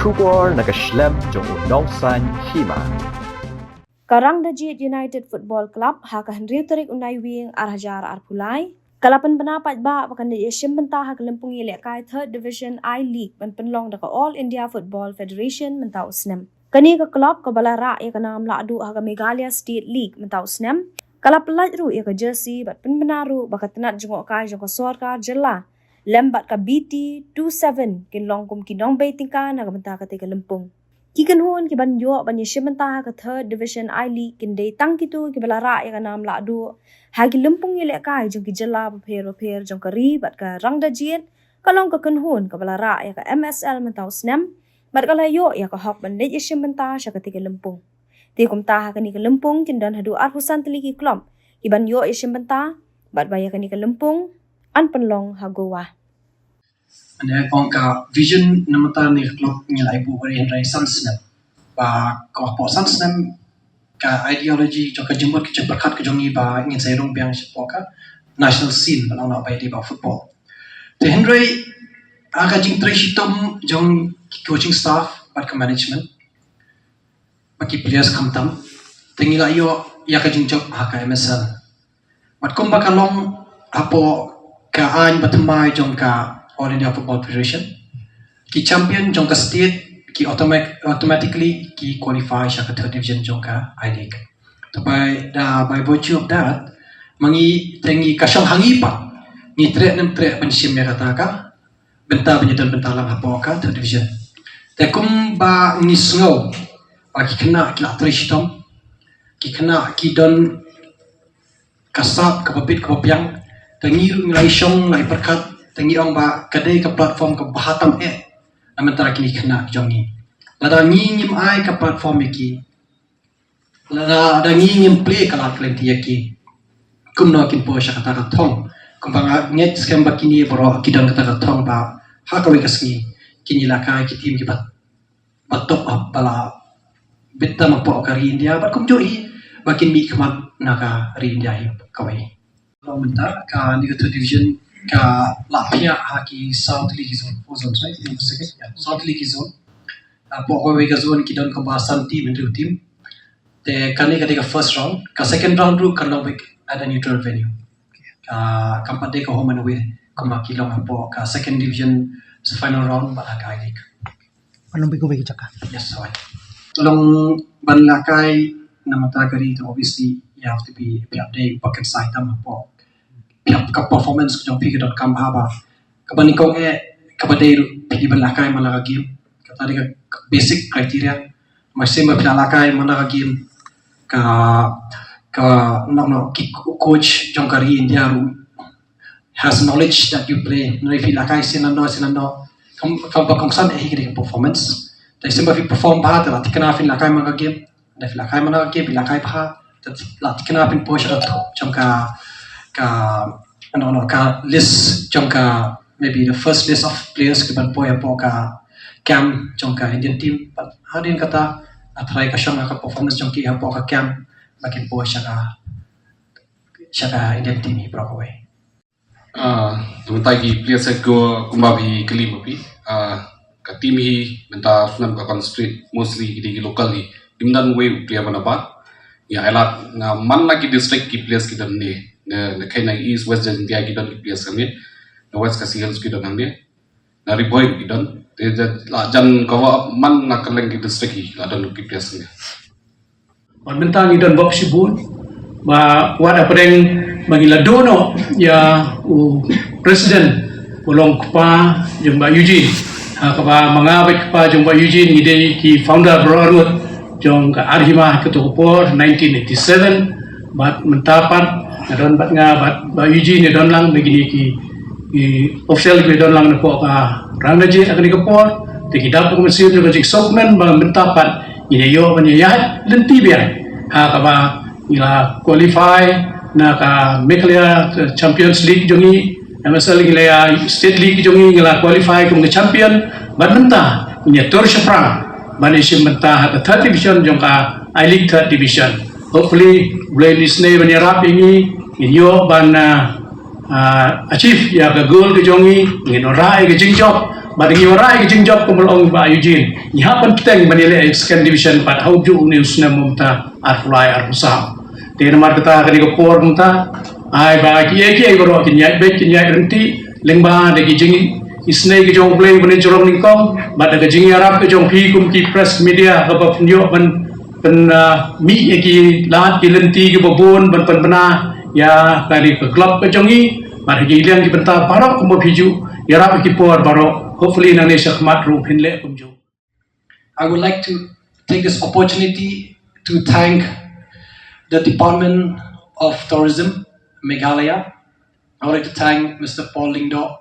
Kubor nakaslem jong udongsan Hima. Rangdajied United Football Club hakahan riuterik unai wing arhajar arpulai. Kalapan penapat ba pakan di Shim Bynta hak lempung ilek kai Third Division I League ban penlong daka All India Football Federation mentau snem. Kani ke klub ke balara ia ke nam lakdu hak Meghalaya State League mentau snem. Kalap pelaj ru ia ke jersey bat penbenaru bakat tenat jengok kai jengok sorkar jela. Lembat ka BT 27 kin longkum kinong bay tingkan hak benta ketika lempung. Kikan hun ki ban yo ban Shim Bynta hak Third Division I League kin day tang kitu ki balara ia ke nam lakdu hagi lempung ilek kai jeng ki jela bapher jeng ka ri bat ka Rangdajied kalong ka kenhun ka balara ia ka MSL mentau snem bat ka layo ia ka hok ban dej Shim Bynta sya ketika lempung. Ti kum ta hak ni ka lempung kin dan hadu arhusan teliki klub ki ban yo Shim Bynta bat baya ka ni ka lempung an penlong hagowa. Ane kongka vision namata ni klub ngilai bu bari hendrai sansnem ba ko po sansnem ka ideology joka jembut ke berkat ke jongi ba ingin saya rong biang sepoka national scene ba na ba di ba football te hendrai aga jing tresitom jong coaching staff ba ke management ba ki players kamtam tengila yo ya ka jing job ha ka MSL bat kom ba kalong apo ka an batamai jong ka All India Football Federation ki champion jong ka state ki automatically ki qualify sya ka third division jong ka I League. So by virtue of that mangi tengi kasyang hangi pa ni tre nem tre ban Shim ya kata ka Bynta penyedan Bynta lam hapo ka third division. Te kum ba ni snow ba ki kena ki atrish tom ki kena ki don kasap ka babit ka babyang tengi ngai syong ngai perkat tengi ong ba kadai ke platform ke bahatam namentara kini kena jongi lada ngingim ai ke platform iki lada ngingim play kala klenti yaki kumno kin po sya kata thong kumbang nget scam ba kini boro kidang kata thong ba hakawi kasngi kini lakai ki tim ki bat top up bala Bynta mapo ka ri India bat kum joi bakin mi khamat naka ri India hi kawai Bynta ka ni third division ka lapia haki South League zone right in second South League zone po ko we ka zone ki don ko basan team into team te kani ka first round ka second round ru kan lobik at a neutral venue ka kampade ko home and away kuma kilong po ka second division sa final round ba ka league anong bigo chaka yes right long banlakai namata kari to obviously you have to be update bucket side tam po ka performance jong pig.com haba kabani ko kabadai pigi balakai malaga game katari ka basic criteria masimba pinalakai malaga game ka no coach jong kari India ru has knowledge that you play no pinakai sinano kam pa kongsan higri performance dai simba fi perform ba ta tikana fin lakai malaga game da fi lakai malaga game lakai pa la tikana pin push at jong ka list jong ka maybe the first list of players ke ban poya po ka camp jong ka Indian team but hadin kata atrai ka shang ka performance jong ki po ka camp makin po siya ka Indian team hi pro way tumtai ki players ko kumbabi kali mapi ka team hi Bynta sunam ka concentrate mostly di local hi imdan way player banaba ya elat na man na ki district ki players ki dan ne na kaina east west India ki don ki players kami na west ka hills ki don ngi na riboy ki don te la jan ko man na kaleng ki district ki la don ki players ngi Bynta ni don box bun ba wada pedeng bagi la dono ya president bolong pa jumba Eugene ha ka ba mangabek pa jumba Eugene ni dei ki founder berarut jong ka Hima ketua por 1987 bat mentapat don bat nga bat Eugene don lang begini ki official ki don lang na po ka Rangdajied akan dikepor te kita po mesin juga jik sokmen ba mentapat ini yo banyak lenti biar ha ka ba ila qualify na ka Meghalaya Champions League jongi MSL gila State League jongi gila qualify ke champion bat Bynta punya tour Shafrang ban Shim Bynta ha third division jong ka I League third division hopefully boleh disney menyerap ini yo ban achieve ya ka goal ke jongi ngin orai ke jingjok Bading yorai jing job kumulong ba Eugene. Iha penting menilai second division pada hauju ni usna mumta arfulai arfusah. Tiada mar kita kini kopor mumta. Ai ba kiai baru kinyai baik kinyai renti lengba degi jing isnai ke jong play bani jorong ningkong. Bada ke jing Arab ke jong pi kum ki press media ke penyo ban pen mi ki lat ki lenti ke babon ban bena ya kali ke klub ke jongi. Bada gilian ki Bynta barok kumbo hiju. Yarap ki por barok. Hopefully Indonesia kemat ru Pyllait kumju. I would like to take this opportunity to thank the Department of Tourism, Meghalaya. I would like to thank Mr. Paul Lingdo,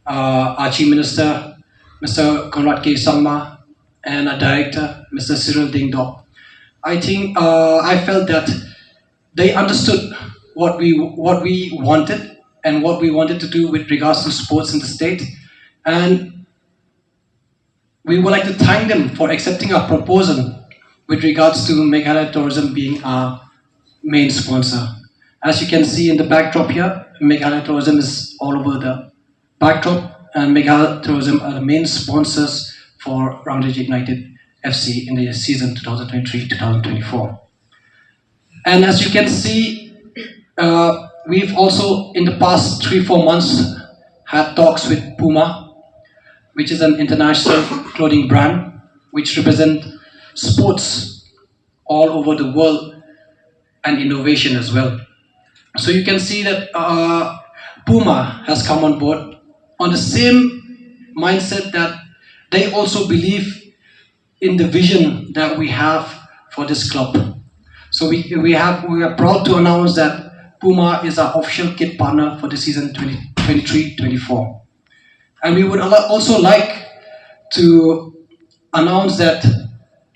our Chief Minister, Mr. Conrad K. Sangma, and our Director, Mr. Cyril Dingdo. I think I felt that they understood what we wanted and what we wanted to do with regards to sports in the state. And we would like to thank them for accepting our proposal with regards to Meghalaya Tourism being our main sponsor. As you can see in the backdrop here, Meghalaya Tourism is all over the backdrop, and Meghalaya Tourism are the main sponsors for Rangdajied United FC in the season 2023-2024. And as you can see, we've also in the past 3-4 months had talks with Puma, which is an international clothing brand which represent sports all over the world and innovation as well. So you can see that Puma has come on board on the same mindset that they also believe in the vision that we have for this club. So we are proud to announce that Puma is our official kit partner for the season 2023-24. And we would also like to announce that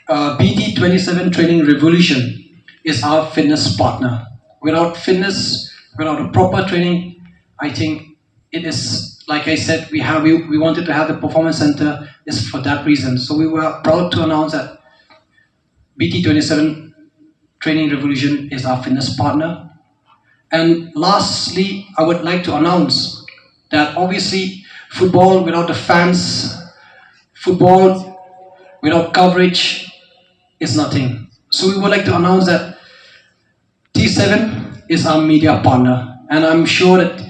BT27 Training Revolution is our fitness partner. Without fitness, without a proper training, I think it is, like I said, we wanted to have the performance center is for that reason. So we were proud to announce that BT27 Training Revolution is our fitness partner. And lastly, I would like to announce that obviously football without the fans, football without coverage is nothing. So we would like to announce that T7 is our media partner, and I'm sure that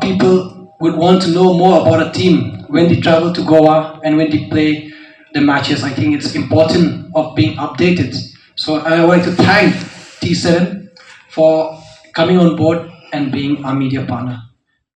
people would want to know more about a team when they travel to Goa and when they play the matches. I think it's important of being updated. So I would like to thank T7 for coming on board and being our media partner.